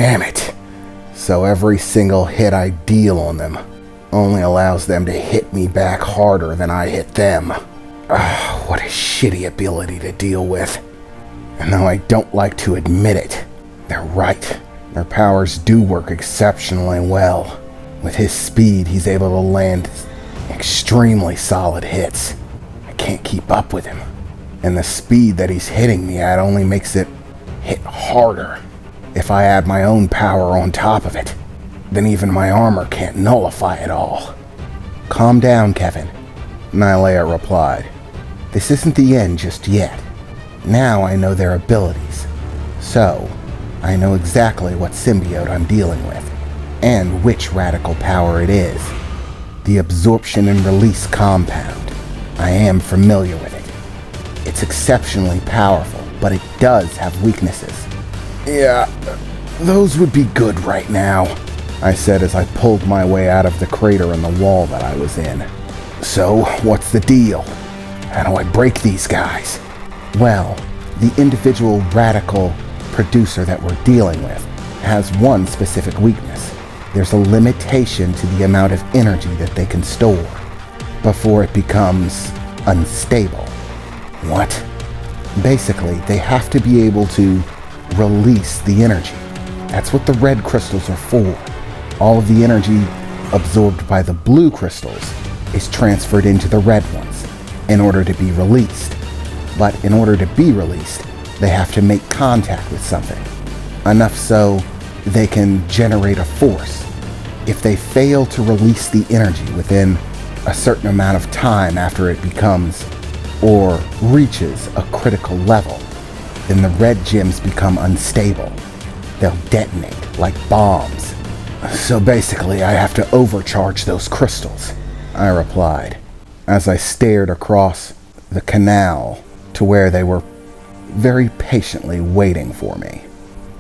Damn it. So every single hit I deal on them only allows them to hit me back harder than I hit them. What a shitty ability to deal with. And though I don't like to admit it, they're right. Their powers do work exceptionally well. With his speed, he's able to land extremely solid hits. I can't keep up with him. And the speed that he's hitting me at only makes it hit harder. If I add my own power on top of it, then even my armor can't nullify it all. Calm down, Keven, Nylea replied. This isn't the end just yet. Now I know their abilities. So, I know exactly what symbiote I'm dealing with, and which radical power it is. The absorption and release compound. I am familiar with it. It's exceptionally powerful, but it does have weaknesses. Yeah, those would be good right now, I said as I pulled my way out of the crater in the wall that I was in. So, what's the deal? How do I break these guys? Well, the individual radical producer that we're dealing with has one specific weakness. There's a limitation to the amount of energy that they can store before it becomes unstable. What? Basically, they have to be able to release the energy. That's what the red crystals are for. All of the energy absorbed by the blue crystals is transferred into the red ones in order to be released. But in order to be released, they have to make contact with something, enough so they can generate a force. If they fail to release the energy within a certain amount of time after it becomes or reaches a critical level, then the red gems become unstable. They'll detonate like bombs. So basically, I have to overcharge those crystals, I replied, as I stared across the canal to where they were very patiently waiting for me.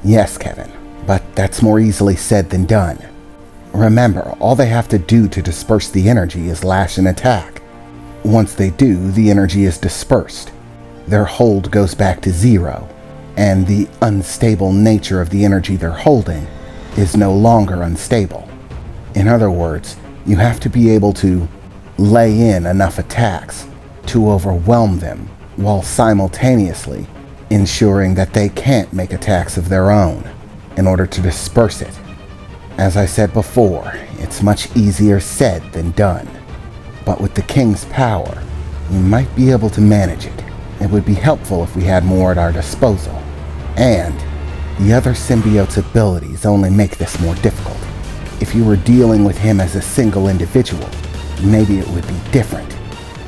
Yes, Keven, but that's more easily said than done. Remember, all they have to do to disperse the energy is lash and attack. Once they do, the energy is dispersed. Their hold goes back to zero, and the unstable nature of the energy they're holding is no longer unstable. In other words, you have to be able to lay in enough attacks to overwhelm them while simultaneously ensuring that they can't make attacks of their own in order to disperse it. As I said before, it's much easier said than done. But with the King's power, we might be able to manage it. It would be helpful if we had more at our disposal. And the other symbiote's abilities only make this more difficult. If you were dealing with him as a single individual, maybe it would be different.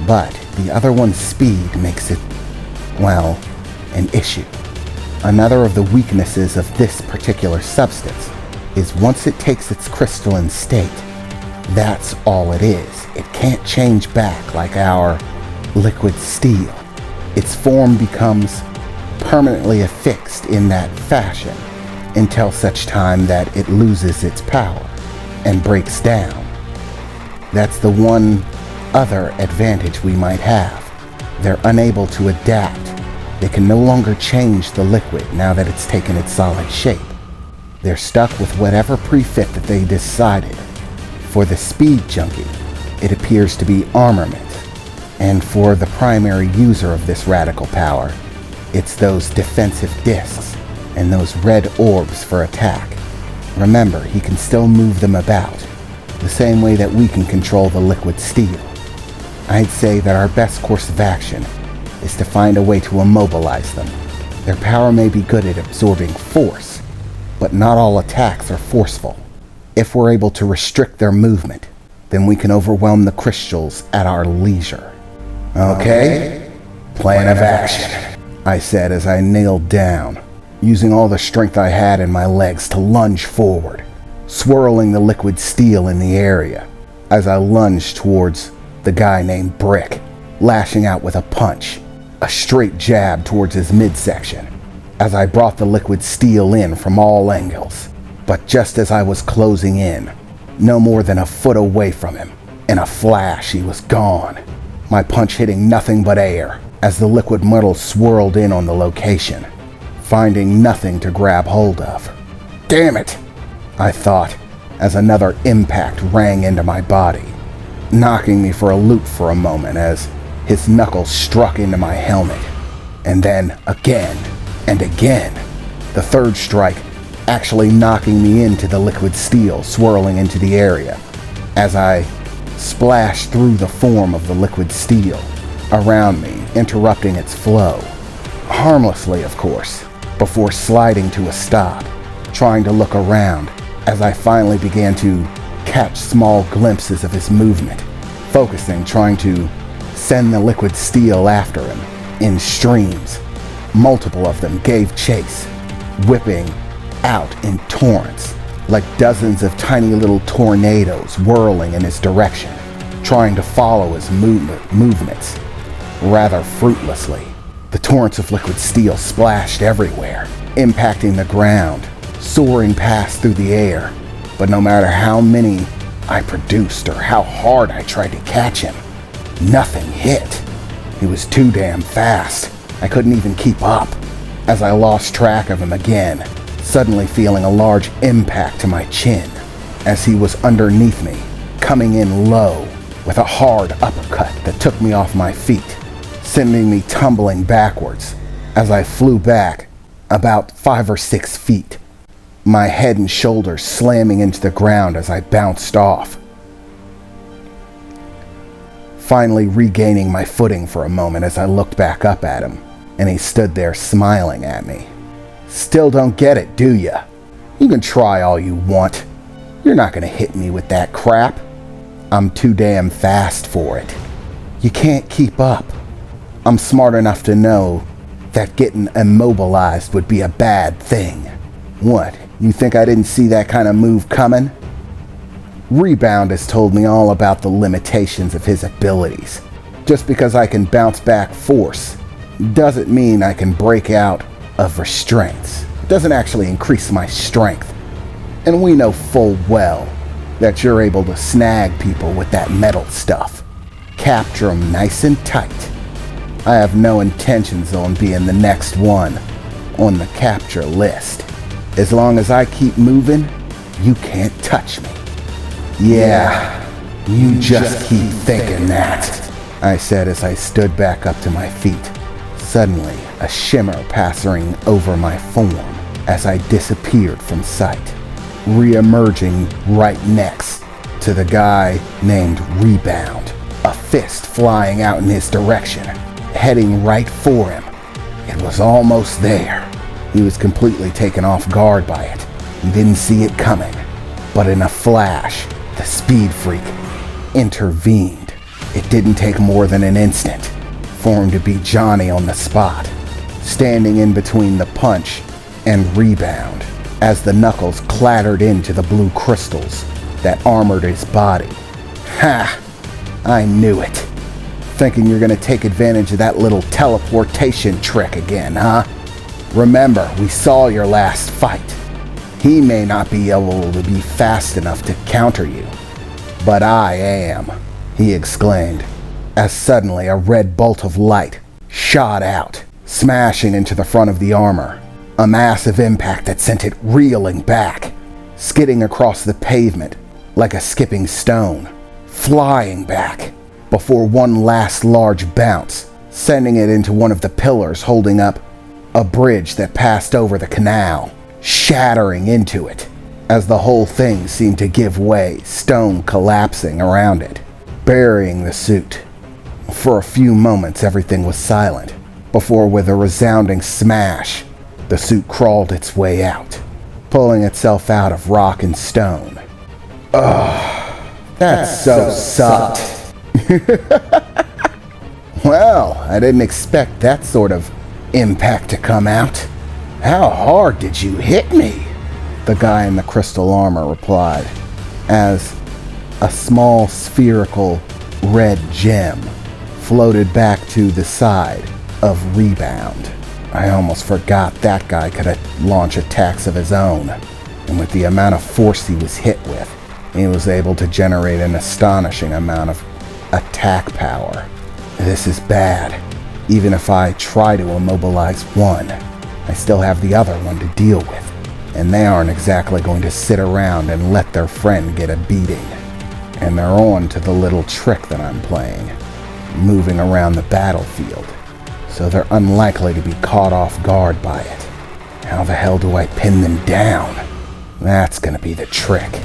But the other one's speed makes it, well, an issue. Another of the weaknesses of this particular substance is once it takes its crystalline state, that's all it is. It can't change back like our liquid steel. Its form becomes permanently affixed in that fashion until such time that it loses its power and breaks down. That's the one other advantage we might have. They're unable to adapt. They can no longer change the liquid now that it's taken its solid shape. They're stuck with whatever prefit that they decided. For the speed junkie, it appears to be armament. And for the primary user of this radical power, it's those defensive discs and those red orbs for attack. Remember, he can still move them about, the same way that we can control the liquid steel. I'd say that our best course of action is to find a way to immobilize them. Their power may be good at absorbing force, but not all attacks are forceful. If we're able to restrict their movement, then we can overwhelm the crystals at our leisure. Okay? Plan of action, I said as I kneeled down, using all the strength I had in my legs to lunge forward, swirling the liquid steel in the area as I lunged towards the guy named Brick, lashing out with a punch, a straight jab towards his midsection, as I brought the liquid steel in from all angles. But just as I was closing in, no more than a foot away from him, in a flash he was gone, my punch hitting nothing but air as the liquid metal swirled in on the location, finding nothing to grab hold of. Damn it, I thought, as another impact rang into my body, knocking me for a loop for a moment as his knuckles struck into my helmet. And then again and again, the third strike actually knocking me into the liquid steel swirling into the area as I splashed through the form of the liquid steel around me, interrupting its flow. Harmlessly, of course, before sliding to a stop, trying to look around as I finally began to catch small glimpses of his movement, focusing, trying to send the liquid steel after him in streams. Multiple of them gave chase, whipping out in torrents, like dozens of tiny little tornadoes whirling in his direction, trying to follow his movements, rather fruitlessly. The torrents of liquid steel splashed everywhere, impacting the ground, soaring past through the air, but no matter how many I produced or how hard I tried to catch him, nothing hit. He was too damn fast. I couldn't even keep up, as I lost track of him again, suddenly feeling a large impact to my chin, as he was underneath me, coming in low, with a hard uppercut that took me off my feet, sending me tumbling backwards, as I flew back about 5 or 6 feet, my head and shoulders slamming into the ground as I bounced off. Finally regaining my footing for a moment as I looked back up at him, and he stood there smiling at me. Still don't get it, do ya? You can try all you want. You're not gonna hit me with that crap. I'm too damn fast for it. You can't keep up. I'm smart enough to know that getting immobilized would be a bad thing. What, you think I didn't see that kind of move coming? Rebound has told me all about the limitations of his abilities. Just because I can bounce back force doesn't mean I can break out of restraints. It doesn't actually increase my strength. And we know full well that you're able to snag people with that metal stuff. Capture them nice and tight. I have no intentions on being the next one on the capture list. As long as I keep moving, you can't touch me. Yeah, you just keep thinking that, I said as I stood back up to my feet. Suddenly, a shimmer passing over my form as I disappeared from sight, re-emerging right next to the guy named Rebound, a fist flying out in his direction, heading right for him. It was almost there. He was completely taken off guard by it. He didn't see it coming, but in a flash, the speed freak intervened. It didn't take more than an instant for him to be Johnny on the spot, standing in between the punch and Rebound as the knuckles clattered into the blue crystals that armored his body. Ha! I knew it. Thinking you're gonna take advantage of that little teleportation trick again, huh? Remember, we saw your last fight. He may not be able to be fast enough to counter you, but I am, he exclaimed, as suddenly a red bolt of light shot out, smashing into the front of the armor, a massive impact that sent it reeling back, skidding across the pavement like a skipping stone, flying back before one last large bounce, sending it into one of the pillars holding up a bridge that passed over the canal, shattering into it as the whole thing seemed to give way, stone collapsing around it, burying the suit. For a few moments everything was silent, before with a resounding smash, the suit crawled its way out, pulling itself out of rock and stone. Ugh, that so sucked. Well, I didn't expect that sort of impact to come out. How hard did you hit me? The guy in the crystal armor replied, as a small spherical red gem floated back to the side of Rebound. I almost forgot that guy could launch attacks of his own, and with the amount of force he was hit with, he was able to generate an astonishing amount of attack power. This is bad. Even if I try to immobilize one, I still have the other one to deal with. and they aren't exactly going to sit around and let their friend get a beating. And they're on to the little trick that I'm playing, moving around the battlefield, so they're unlikely to be caught off guard by it. How the hell do I pin them down? That's gonna be the trick.